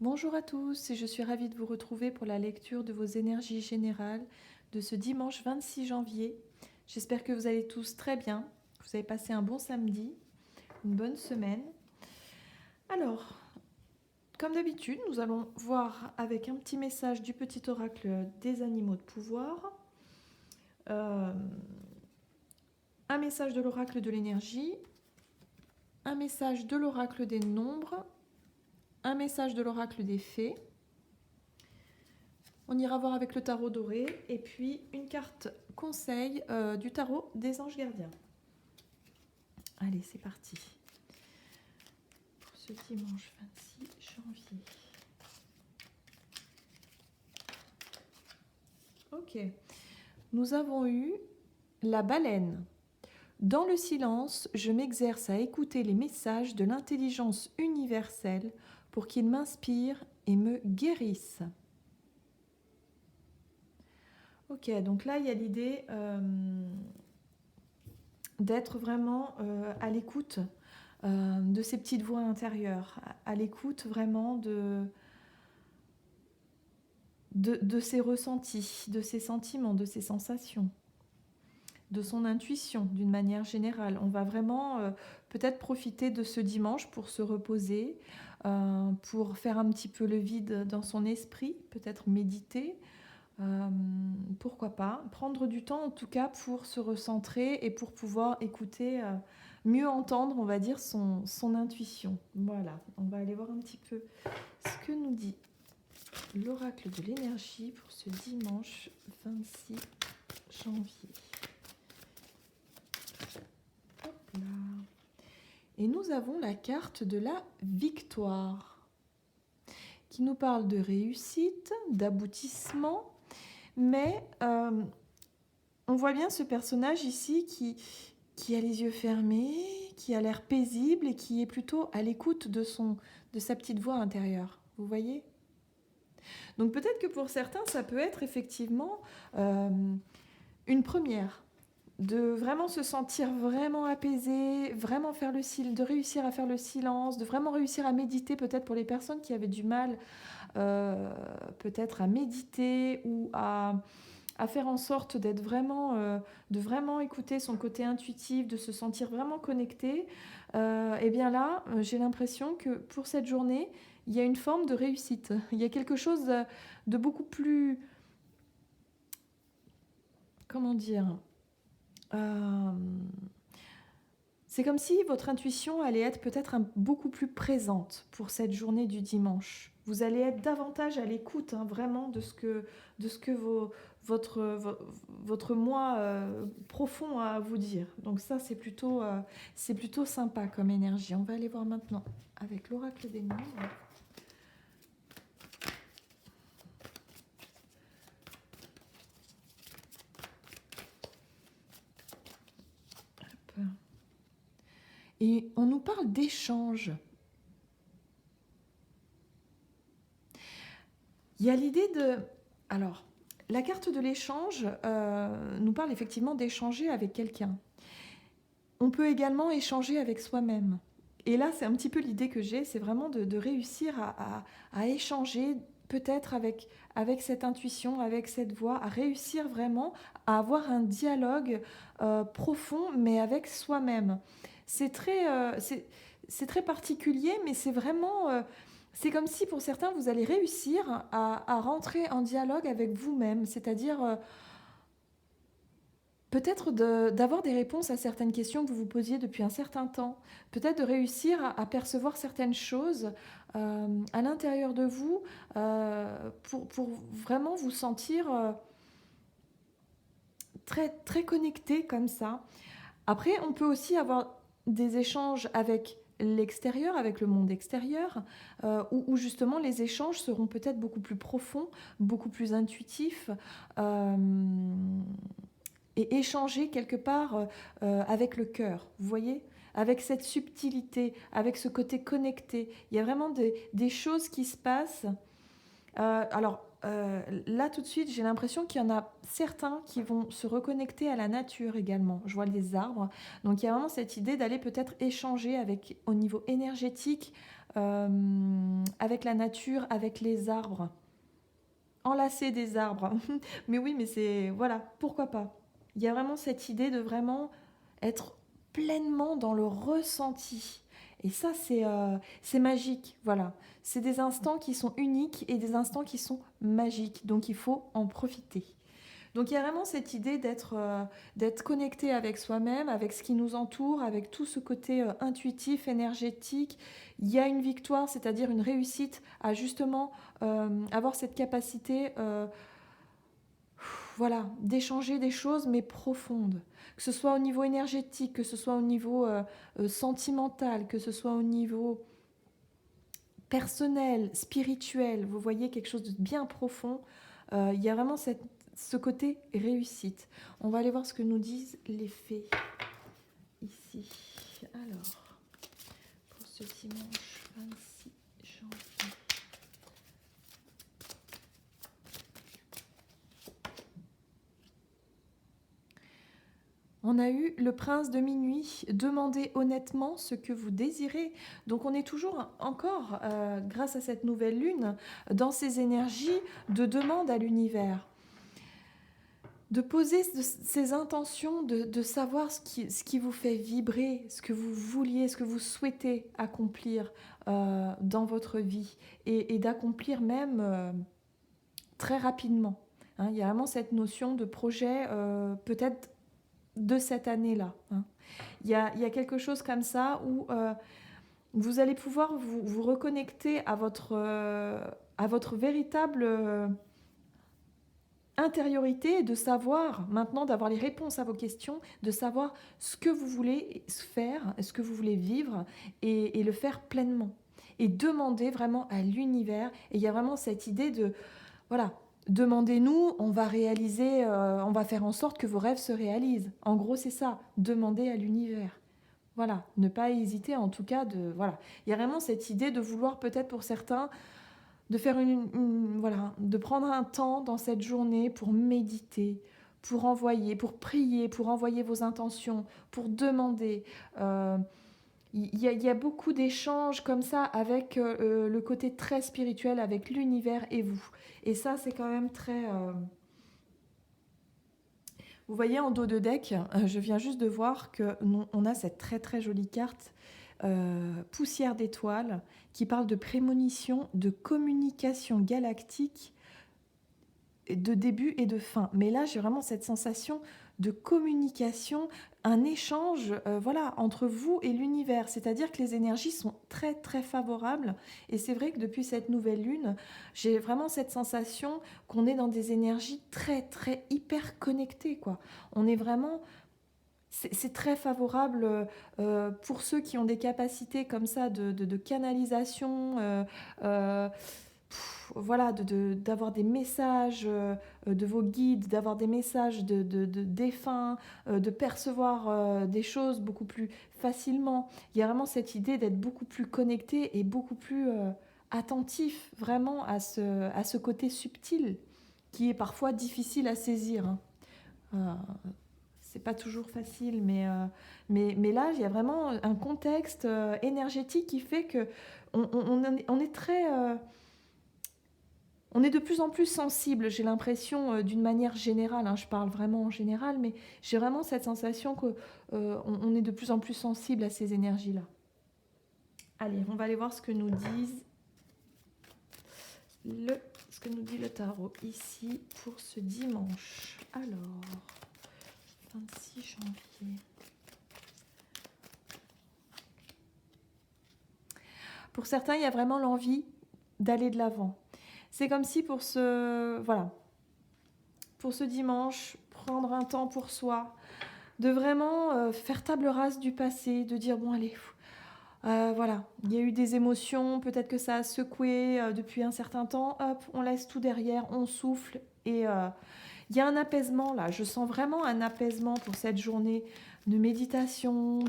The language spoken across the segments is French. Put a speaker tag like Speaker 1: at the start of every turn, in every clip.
Speaker 1: Bonjour à tous et je suis ravie de vous retrouver pour la lecture de vos énergies générales de ce dimanche 26 janvier. J'espère que vous allez tous très bien, que vous avez passé un bon samedi, une bonne semaine. Alors, comme d'habitude, nous allons voir avec un petit message du petit oracle des animaux de pouvoir, un message de l'oracle de l'énergie, un message de l'oracle des nombres, un message de l'oracle des fées. On ira voir avec le tarot doré et puis une carte conseil du tarot des anges gardiens. Allez, c'est parti. Pour ce dimanche 26 janvier. Ok. Nous avons eu la baleine. Dans le silence, je m'exerce à écouter les messages de l'intelligence universelle pour qu'ils m'inspirent et me guérissent. Ok, donc là, il y a l'idée d'être vraiment à l'écoute de ces petites voix intérieures, à l'écoute vraiment de ses ressentis, de ses sentiments, de ses sensations, de son intuition d'une manière générale. On va vraiment peut-être profiter de ce dimanche pour se reposer, pour faire un petit peu le vide dans son esprit, peut-être méditer. Pourquoi pas prendre du temps en tout cas pour se recentrer et pour pouvoir écouter, mieux entendre, on va dire, son intuition. Voilà, on va aller voir un petit peu ce que nous dit l'oracle de l'énergie pour ce dimanche 26 janvier. Hop là. Et nous avons la carte de la victoire qui nous parle de réussite, d'aboutissement, mais on voit bien ce personnage ici qui a les yeux fermés, qui a l'air paisible et qui est plutôt à l'écoute de sa petite voix intérieure. Vous voyez ? Donc peut-être que pour certains, ça peut être effectivement une première, de vraiment se sentir vraiment apaisé, vraiment de réussir à faire le silence, de vraiment réussir à méditer, peut-être pour les personnes qui avaient du mal peut-être à méditer ou à faire en sorte d'être vraiment, de vraiment écouter son côté intuitif, de se sentir vraiment connecté. Et bien là, j'ai l'impression que pour cette journée, il y a une forme de réussite. Il y a quelque chose de beaucoup plus, comment dire, c'est comme si votre intuition allait être peut-être beaucoup plus présente pour cette journée du dimanche. Vous allez être davantage à l'écoute, vraiment, de ce que votre moi profond a à vous dire. Donc ça, c'est plutôt sympa comme énergie. On va aller voir maintenant avec l'oracle des nombres. Hop. Et on nous parle d'échange. Il y a l'idée de... Alors, la carte de l'échange nous parle effectivement d'échanger avec quelqu'un. On peut également échanger avec soi-même. Et là, c'est un petit peu l'idée que j'ai, c'est vraiment de réussir à échanger peut-être avec cette intuition, avec cette voix, à réussir vraiment à avoir un dialogue profond, mais avec soi-même. C'est très particulier, mais c'est vraiment... c'est comme si pour certains, vous allez réussir à rentrer en dialogue avec vous-même, c'est-à-dire peut-être d'avoir des réponses à certaines questions que vous vous posiez depuis un certain temps, peut-être de réussir à percevoir certaines choses à l'intérieur de vous pour vraiment vous sentir très, très connecté comme ça. Après, on peut aussi avoir des échanges avec l'extérieur, avec le monde extérieur, où justement les échanges seront peut-être beaucoup plus profonds, beaucoup plus intuitifs, et échanger quelque part avec le cœur, vous voyez, avec cette subtilité, avec ce côté connecté. Il y a vraiment des choses qui se passent. Là, tout de suite, j'ai l'impression qu'il y en a certains qui vont se reconnecter à la nature également. Je vois les arbres. Donc, il y a vraiment cette idée d'aller peut-être échanger au niveau énergétique avec la nature, avec les arbres. Enlacer des arbres. Mais oui, mais c'est... Voilà, pourquoi pas. Il y a vraiment cette idée de vraiment être pleinement dans le ressenti. Et ça, c'est magique, voilà. C'est des instants qui sont uniques et des instants qui sont magiques. Donc, il faut en profiter. Donc, il y a vraiment cette idée d'être connecté avec soi-même, avec ce qui nous entoure, avec tout ce côté intuitif, énergétique. Il y a une victoire, c'est-à-dire une réussite à justement avoir cette capacité voilà, d'échanger des choses, mais profondes. Que ce soit au niveau énergétique, que ce soit au niveau sentimental, que ce soit au niveau personnel, spirituel, vous voyez quelque chose de bien profond. Il y a vraiment ce côté réussite. On va aller voir ce que nous disent les fées ici. Alors, pour ce dimanche 26 janvier. On a eu le prince de minuit, demandez honnêtement ce que vous désirez. Donc on est toujours encore, grâce à cette nouvelle lune, dans ces énergies de demande à l'univers. De poser ces intentions, de savoir ce qui vous fait vibrer, ce que vous vouliez, ce que vous souhaitez accomplir dans votre vie et d'accomplir même très rapidement. Hein, il y a vraiment cette notion de projet peut-être de cette année-là. Hein. Il y a quelque chose comme ça où vous allez pouvoir vous reconnecter à votre véritable intériorité et de savoir, maintenant d'avoir les réponses à vos questions, de savoir ce que vous voulez faire, ce que vous voulez vivre et le faire pleinement. Et demander vraiment à l'univers. Et il y a vraiment cette idée de, voilà, demandez-nous, on va réaliser, on va faire en sorte que vos rêves se réalisent. En gros, c'est ça, demander à l'univers. Voilà, ne pas hésiter en tout cas de... Voilà, il y a vraiment cette idée de vouloir peut-être pour certains de faire voilà, de prendre un temps dans cette journée pour méditer, pour envoyer, pour prier, pour envoyer vos intentions, pour demander. Il y a beaucoup d'échanges comme ça avec le côté très spirituel, avec l'univers et vous. Et ça, c'est quand même très... Vous voyez en dos de deck, je viens juste de voir qu'on a cette très très jolie carte poussière d'étoiles qui parle de prémonition, de communication galactique, de début et de fin. Mais là, j'ai vraiment cette sensation de communication, un échange voilà, entre vous et l'univers. C'est-à-dire que les énergies sont très très favorables. Et c'est vrai que depuis cette nouvelle lune, j'ai vraiment cette sensation qu'on est dans des énergies très très hyper connectées, quoi. On est vraiment... C'est très favorable pour ceux qui ont des capacités comme ça de canalisation, voilà, d'avoir des messages de vos guides, d'avoir des messages de défunts, de percevoir des choses beaucoup plus facilement. Il y a vraiment cette idée d'être beaucoup plus connecté et beaucoup plus attentif vraiment à ce côté subtil qui est parfois difficile à saisir. Hein. C'est pas toujours facile, mais là, il y a vraiment un contexte énergétique qui fait que on est très... on est de plus en plus sensible, j'ai l'impression, d'une manière générale, hein, je parle vraiment en général, mais j'ai vraiment cette sensation qu'on on est de plus en plus sensible à ces énergies-là. Allez, on va aller voir ce que nous disent ce que nous dit le tarot ici pour ce dimanche. Alors, 26 janvier. Pour certains, il y a vraiment l'envie d'aller de l'avant. C'est comme si pour voilà, pour ce dimanche, prendre un temps pour soi, de vraiment faire table rase du passé, de dire bon allez, voilà, il y a eu des émotions, peut-être que ça a secoué depuis un certain temps, hop, on laisse tout derrière, on souffle et il y a un apaisement là, je sens vraiment un apaisement pour cette journée de méditation,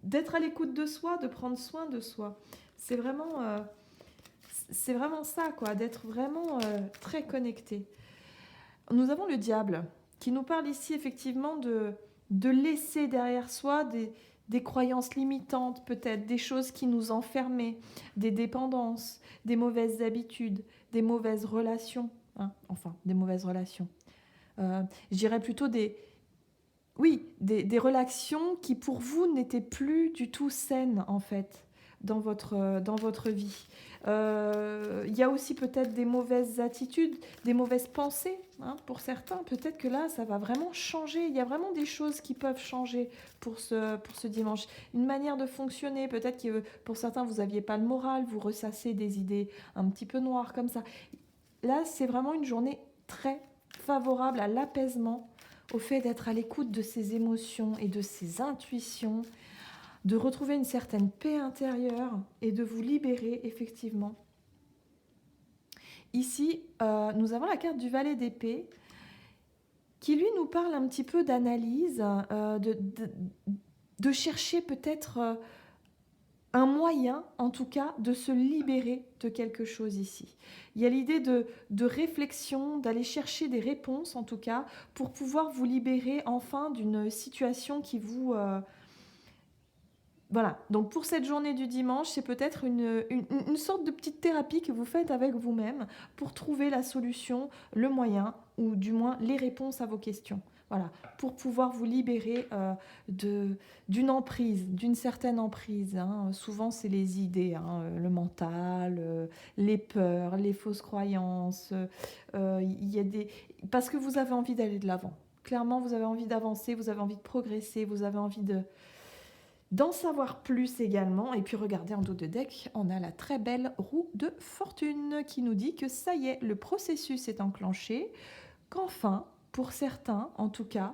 Speaker 1: d'être à l'écoute de soi, de prendre soin de soi. C'est vraiment ça, quoi, d'être vraiment très connecté. Nous avons le diable qui nous parle ici effectivement de laisser derrière soi des croyances limitantes peut-être, des choses qui nous enfermaient, des dépendances, des mauvaises habitudes, des mauvaises relations, hein, enfin des mauvaises relations. Je dirais plutôt oui, des relations qui pour vous n'étaient plus du tout saines en fait dans votre vie. Il y a aussi peut-être des mauvaises attitudes, des mauvaises pensées, hein, pour certains. Peut-être que là, ça va vraiment changer. Il y a vraiment des choses qui peuvent changer pour ce dimanche. Une manière de fonctionner, peut-être que pour certains, vous n'aviez pas le moral, vous ressassez des idées un petit peu noires comme ça. Là, c'est vraiment une journée très favorable à l'apaisement, au fait d'être à l'écoute de ses émotions et de ses intuitions, de retrouver une certaine paix intérieure et de vous libérer effectivement. Ici, nous avons la carte du valet d'épée qui lui nous parle un petit peu d'analyse, de chercher peut-être un moyen, en tout cas, de se libérer de quelque chose ici. Il y a l'idée de réflexion, d'aller chercher des réponses, en tout cas, pour pouvoir vous libérer enfin d'une situation qui vous... Voilà, donc pour cette journée du dimanche, c'est peut-être une sorte de petite thérapie que vous faites avec vous-même pour trouver la solution, le moyen, ou du moins les réponses à vos questions. Voilà, pour pouvoir vous libérer d'une emprise, d'une certaine emprise, hein. Souvent, c'est les idées, hein, le mental, les peurs, les fausses croyances. Il y a parce que vous avez envie d'aller de l'avant. Clairement, vous avez envie d'avancer, vous avez envie de progresser, vous avez envie d'en savoir plus également. Et puis regardez en dos de deck, on a la très belle roue de fortune qui nous dit que ça y est, le processus est enclenché, qu'enfin, pour certains en tout cas,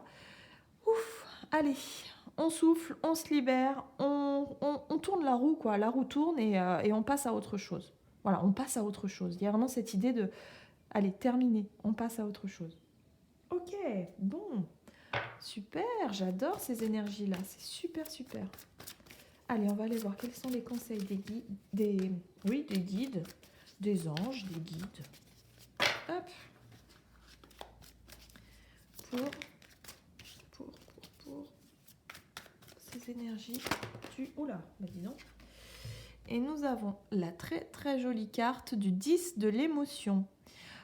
Speaker 1: ouf, allez, on souffle, on se libère, on tourne la roue, quoi. La roue tourne et on passe à autre chose. Voilà, on passe à autre chose. Il y a vraiment cette idée de, allez, terminé, on passe à autre chose. Ok, bon, super, j'adore ces énergies-là, c'est super, super. Allez, on va aller voir quels sont les conseils des guides, des guides, des anges, des guides. Hop. Pour ces énergies du... Oula, bah dis donc. Et nous avons la très très jolie carte du 10 de l'émotion.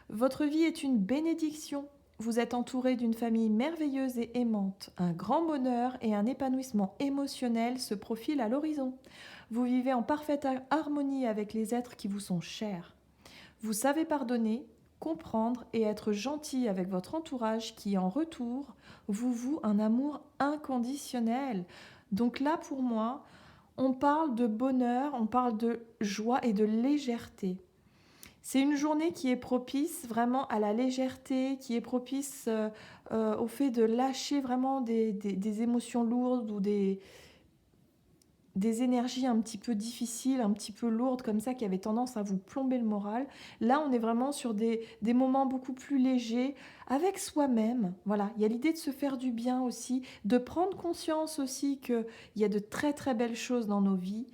Speaker 1: Votre vie est une bénédiction. Vous êtes entouré d'une famille merveilleuse et aimante. Un grand bonheur et un épanouissement émotionnel se profilent à l'horizon. Vous vivez en parfaite harmonie avec les êtres qui vous sont chers. Vous savez pardonner, comprendre et être gentil avec votre entourage qui, en retour, vous voue un amour inconditionnel. Donc là, pour moi, on parle de bonheur, on parle de joie et de légèreté. C'est une journée qui est propice vraiment à la légèreté, qui est propice au fait de lâcher vraiment des émotions lourdes ou des énergies un petit peu difficiles, un petit peu lourdes comme ça, qui avaient tendance à vous plomber le moral. Là, on est vraiment sur des moments beaucoup plus légers, avec soi-même. Voilà, il y a l'idée de se faire du bien aussi, de prendre conscience aussi qu'il y a de très très belles choses dans nos vies,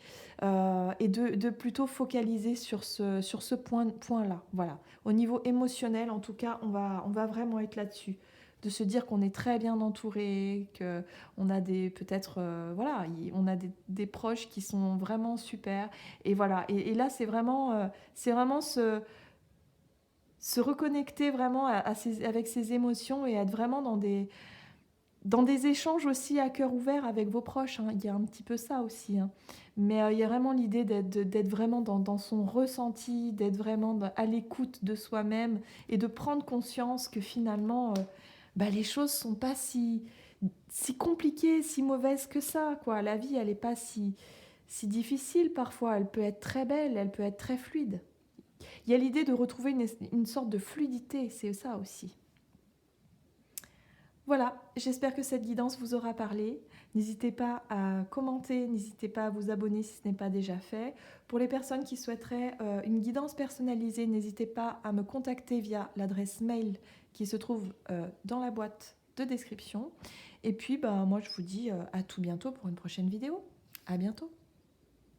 Speaker 1: et de plutôt focaliser sur ce point-là. Voilà. Au niveau émotionnel, en tout cas, on va vraiment être là-dessus. De se dire qu'on est très bien entouré, qu'on a peut-être, voilà, on a des proches qui sont vraiment super. Et voilà. Et là, c'est vraiment se reconnecter vraiment avec ses émotions et être vraiment dans des échanges aussi à cœur ouvert avec vos proches, hein. Il y a un petit peu ça aussi, hein. Mais il y a vraiment l'idée d'être vraiment dans son ressenti, d'être vraiment à l'écoute de soi-même et de prendre conscience que finalement, les choses sont pas si compliquées, si mauvaises que ça, quoi. La vie, elle n'est pas si difficile parfois. Elle peut être très belle, elle peut être très fluide. Il y a l'idée de retrouver une sorte de fluidité, c'est ça aussi. Voilà, j'espère que cette guidance vous aura parlé. N'hésitez pas à commenter, n'hésitez pas à vous abonner si ce n'est pas déjà fait. Pour les personnes qui souhaiteraient une guidance personnalisée, n'hésitez pas à me contacter via l'adresse mail qui se trouve dans la boîte de description. Et puis, moi, je vous dis à tout bientôt pour une prochaine vidéo. À bientôt.